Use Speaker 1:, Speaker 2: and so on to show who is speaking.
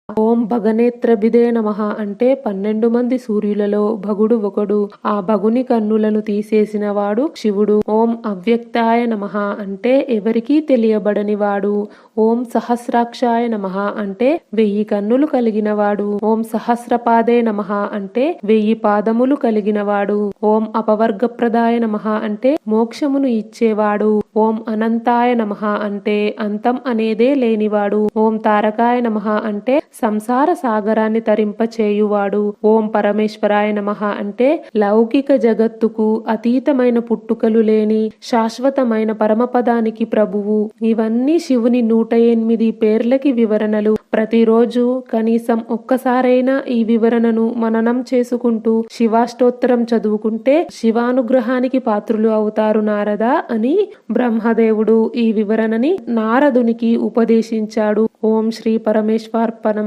Speaker 1: ఓం భగనేత్రభిదే నమః అంటే 12 మంది సూర్యులలో భగుడు ఒకడు. ఆ భగుని కన్నులను తీసేసిన వాడు శివుడు. ఓం అవ్యక్తాయ నమః అంటే ఎవరికీ తెలియబడనివాడు. ఓం సహస్రాక్షాయ నమః అంటే 1000 కన్నులు కలిగినవాడు. ఓం సహస్రపాదే నమః అంటే 1000 పాదములు కలిగినవాడు. ఓం అపవర్గప్రదాయ నమః అంటే మోక్షమును ఇచ్చేవాడు. ఓం అనంతాయ నమః అంటే అంతం అనేదే లేనివాడు. ఓం తారకాయ నమః అంటే సంసార సాగరాన్ని తరింపచేయువాడు. ఓం పరమేశ్వరాయ నమః అంటే లౌకిక జగత్తుకు అతీతమైన పుట్టుకలు లేని శాశ్వతమైన పరమపదానికి ప్రభువు. ఇవన్నీ శివుని 108 పేర్లకి వివరణలు. ప్రతిరోజు కనీసం ఒక్కసారైనా ఈ వివరణను మననం చేసుకుంటూ శివాష్టోత్తరం చదువుకుంటే శివానుగ్రహానికి పాత్రులు అవుతారు నారదా అని బ్రహ్మదేవుడు ఈ వివరణని నారదునికి ఉపదేశించాడు. ఓం శ్రీ పరమేశ్వరార్పణమస్తు.